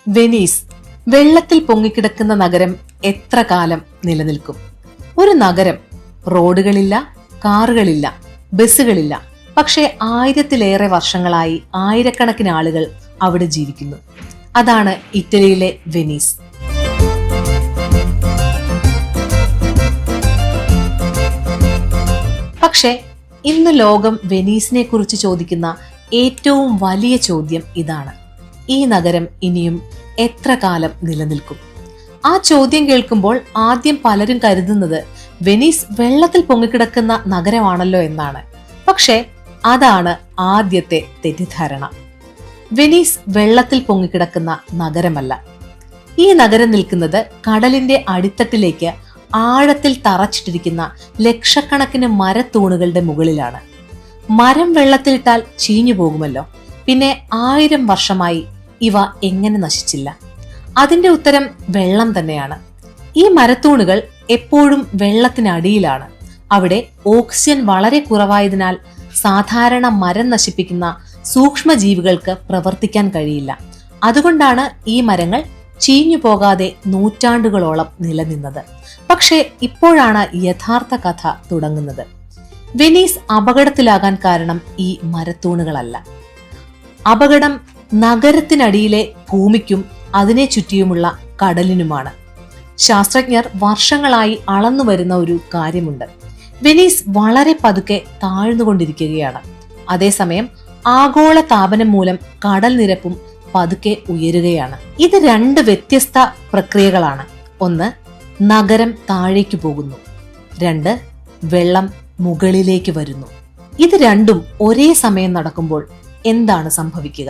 Venice വെള്ളത്തിൽ പൊങ്ങിക്കിടക്കുന്ന നഗരം എത്ര കാലം നിലനിൽക്കും? ഒരു നഗരം, റോഡുകളില്ല, കാറുകളില്ല, ബസ്സുകളില്ല, പക്ഷേ 1000-ലേറെ വർഷങ്ങളായി ആയിരക്കണക്കിന് ആളുകൾ അവിടെ ജീവിക്കുന്നു. അതാണ് ഇറ്റലിയിലെ വെനീസ്. പക്ഷേ ഇന്ന് ലോകം വെനീസിനെ കുറിച്ച് ചോദിക്കുന്ന ഏറ്റവും വലിയ ചോദ്യം ഇതാണ്: ഈ നഗരം ഇനിയും എത്ര കാലം നിലനിൽക്കും? ആ ചോദ്യം കേൾക്കുമ്പോൾ ആദ്യം പലരും കരുതുന്നത് വെനീസ് വെള്ളത്തിൽ പൊങ്ങിക്കിടക്കുന്ന നഗരമാണല്ലോ എന്നാണ്. പക്ഷേ അതാണ് ആദ്യത്തെ തെറ്റിദ്ധാരണ. വെനീസ് വെള്ളത്തിൽ പൊങ്ങിക്കിടക്കുന്ന നഗരമല്ല. ഈ നഗരം നിൽക്കുന്നത് കടലിന്റെ അടിത്തട്ടിലേക്ക് ആഴത്തിൽ തറച്ചിട്ടിരിക്കുന്ന ലക്ഷക്കണക്കിന് മരത്തൂണുകളുടെ മുകളിലാണ്. മരം വെള്ളത്തിലിട്ടാൽ ചീഞ്ഞു പോകുമല്ലോ, പിന്നെ 1000 വർഷമായി ഇവ എങ്ങനെ നശിച്ചില്ല? അതിന്റെ ഉത്തരം വെള്ളം തന്നെയാണ്. ഈ മരത്തൂണുകൾ എപ്പോഴും വെള്ളത്തിനടിയിലാണ്. അവിടെ ഓക്സിജൻ വളരെ കുറവായതിനാൽ സാധാരണ മരം നശിപ്പിക്കുന്ന സൂക്ഷ്മജീവികൾക്ക് പ്രവർത്തിക്കാൻ കഴിയില്ല. അതുകൊണ്ടാണ് ഈ മരങ്ങൾ ചീഞ്ഞു പോകാതെ നൂറ്റാണ്ടുകളോളം നിലനിന്നത്. പക്ഷേ ഇപ്പോഴാണ് യഥാർത്ഥ കഥ തുടങ്ങുന്നത്. വെനീസ് അപകടത്തിലാകാൻ കാരണം ഈ മരത്തൂണുകളല്ല. അപകടം നഗരത്തിനടിയിലെ ഭൂമിക്കും അതിനെ ചുറ്റിയുമുള്ള കടലിനുമാണ്. ശാസ്ത്രജ്ഞർ വർഷങ്ങളായി അളന്നു വരുന്ന ഒരു കാര്യമുണ്ട്: വെനീസ് വളരെ പതുക്കെ താഴ്ന്നുകൊണ്ടിരിക്കുകയാണ്. അതേസമയം ആഗോള താപനം മൂലം കടൽ നിരപ്പും പതുക്കെ ഉയരുകയാണ്. ഇത് 2 വ്യത്യസ്ത പ്രക്രിയകളാണ്. ഒന്ന്, നഗരം താഴേക്ക് പോകുന്നു. 2, വെള്ളം മുകളിലേക്ക് വരുന്നു. ഇത് രണ്ടും ഒരേ സമയം നടക്കുമ്പോൾ എന്താണ് സംഭവിക്കുക?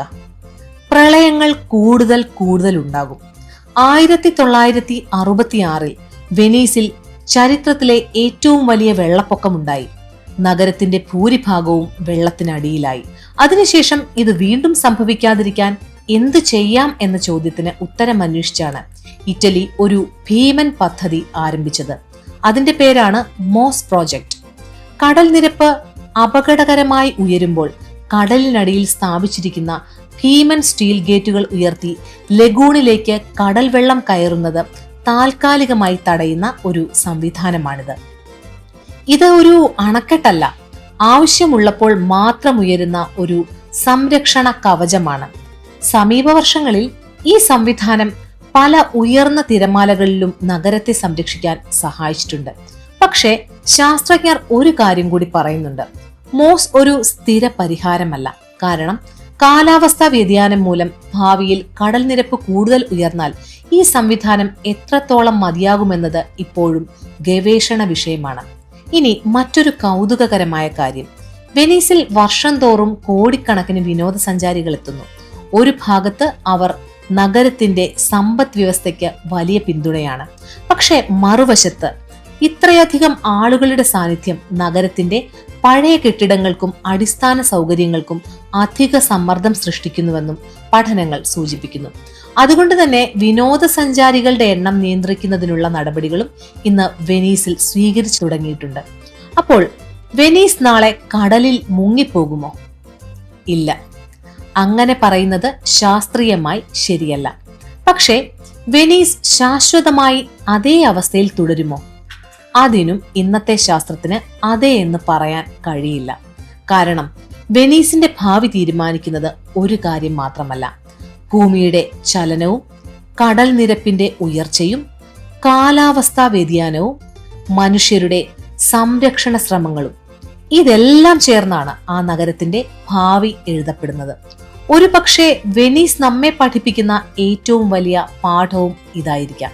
പ്രളയങ്ങൾ കൂടുതൽ ഉണ്ടാകും. 1966 വെനീസിൽ ചരിത്രത്തിലെ ഏറ്റവും വലിയ വെള്ളപ്പൊക്കമുണ്ടായി. നഗരത്തിന്റെ ഭൂരിഭാഗവും വെള്ളത്തിനടിയിലായി. അതിനുശേഷം ഇത് വീണ്ടും സംഭവിക്കാതിരിക്കാൻ എന്തു ചെയ്യാം എന്ന ചോദ്യത്തിന് ഉത്തരം അന്വേഷിച്ചാണ് ഇറ്റലി ഒരു ഭീമൻ പദ്ധതി ആരംഭിച്ചത്. അതിന്റെ പേരാണ് മോസ് പ്രോജക്റ്റ്. കടൽ നിരപ്പ് അപകടകരമായി ഉയരുമ്പോൾ കടലിനടിയിൽ സ്ഥാപിച്ചിരിക്കുന്ന ഭീമൻ സ്റ്റീൽ ഗേറ്റുകൾ ഉയർത്തി ലഗൂണിലേക്ക് കടൽ വെള്ളം കയറുന്നത് താൽക്കാലികമായി തടയുന്ന ഒരു സംവിധാനമാണിത്. ഇത് ഒരു അണക്കെട്ടല്ല, ആവശ്യമുള്ളപ്പോൾ മാത്രം ഉയരുന്ന ഒരു സംരക്ഷണ കവചമാണ്. സമീപ വർഷങ്ങളിൽ ഈ സംവിധാനം പല ഉയർന്ന തിരമാലകളിലും നഗരത്തെ സംരക്ഷിക്കാൻ സഹായിച്ചിട്ടുണ്ട്. പക്ഷേ ശാസ്ത്രജ്ഞർ ഒരു കാര്യം കൂടി പറയുന്നുണ്ട്: മോസ് ഒരു സ്ഥിര പരിഹാരമല്ല. കാരണം കാലാവസ്ഥാ വ്യതിയാനം മൂലം ഭാവിയിൽ കടൽ നിരപ്പ് കൂടുതൽ ഉയർന്നാൽ ഈ സംവിധാനം എത്രത്തോളം മതിയാകുമെന്നത് ഇപ്പോഴും ഗവേഷണ വിഷയമാണ്. ഇനി മറ്റൊരു കൗതുകകരമായ കാര്യം: വെനീസിൽ വർഷം തോറും കോടിക്കണക്കിന് വിനോദസഞ്ചാരികൾ എത്തുന്നു. ഒരു ഭാഗത്ത് അവർ നഗരത്തിന്റെ സമ്പദ് വ്യവസ്ഥയ്ക്ക് വലിയ പിന്തുണയാണ്. പക്ഷെ മറുവശത്ത് ഇത്രയധികം ആളുകളുടെ സാന്നിധ്യം നഗരത്തിന്റെ പഴയ കെട്ടിടങ്ങൾക്കും അടിസ്ഥാന സൗകര്യങ്ങൾക്കും അധിക സമ്മർദ്ദം സൃഷ്ടിക്കുന്നുവെന്നും പഠനങ്ങൾ സൂചിപ്പിക്കുന്നു. അതുകൊണ്ട് തന്നെ വിനോദസഞ്ചാരികളുടെ എണ്ണം നിയന്ത്രിക്കുന്നതിനുള്ള നടപടികളും ഇന്ന് വെനീസിൽ സ്വീകരിച്ചു തുടങ്ങിയിട്ടുണ്ട്. അപ്പോൾ വെനീസ് നാളെ കടലിൽ മുങ്ങിപ്പോകുമോ? ഇല്ല, അങ്ങനെ പറയുന്നത് ശാസ്ത്രീയമായി ശരിയല്ല. പക്ഷേ വെനീസ് ശാശ്വതമായി അതേ അവസ്ഥയിൽ തുടരുമോ? അതിനും ഇന്നത്തെ ശാസ്ത്രത്തിന് അതെ എന്ന് പറയാൻ കഴിയില്ല. കാരണം വെനീസിന്റെ ഭാവി തീരുമാനിക്കുന്നത് ഒരു കാര്യം മാത്രമല്ല: ഭൂമിയുടെ ചലനവും കടൽ നിരപ്പിന്റെ ഉയർച്ചയും കാലാവസ്ഥാ വ്യതിയാനവും മനുഷ്യരുടെ സംരക്ഷണ ശ്രമങ്ങളും. ഇതെല്ലാം ചേർന്നാണ് ആ നഗരത്തിന്റെ ഭാവി എഴുതപ്പെടുന്നത്. ഒരു പക്ഷേ വെനീസ് നമ്മെ പഠിപ്പിക്കുന്ന ഏറ്റവും വലിയ പാഠവും ഇതായിരിക്കാം: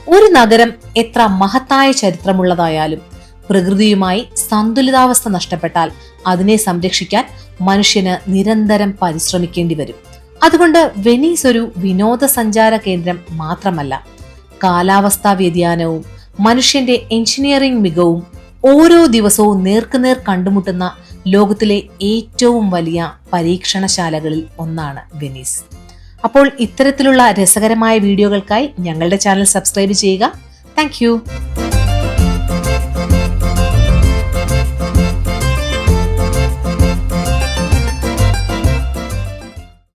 ഒരു നഗരം എത്ര മഹത്തായ ചരിത്രമുള്ളതായാലും പ്രകൃതിയുമായി സന്തുലിതാവസ്ഥ നഷ്ടപ്പെട്ടാൽ അതിനെ സംരക്ഷിക്കാൻ മനുഷ്യന് നിരന്തരം പരിശ്രമിക്കേണ്ടി വരും. അതുകൊണ്ട് വെനീസ് ഒരു വിനോദസഞ്ചാര കേന്ദ്രം മാത്രമല്ല, കാലാവസ്ഥാ വ്യതിയാനവും മനുഷ്യന്റെ എഞ്ചിനീയറിംഗ് മികവും ഓരോ ദിവസവും നേർക്കുനേർ കണ്ടുമുട്ടുന്ന ലോകത്തിലെ ഏറ്റവും വലിയ പരീക്ഷണശാലകളിൽ ഒന്നാണ് വെനീസ്. അപ്പോൾ ഇത്തരത്തിലുള്ള രസകരമായ വീഡിയോകൾക്കായി ഞങ്ങളുടെ ചാനൽ സബ്സ്ക്രൈബ് ചെയ്യുക. താങ്ക്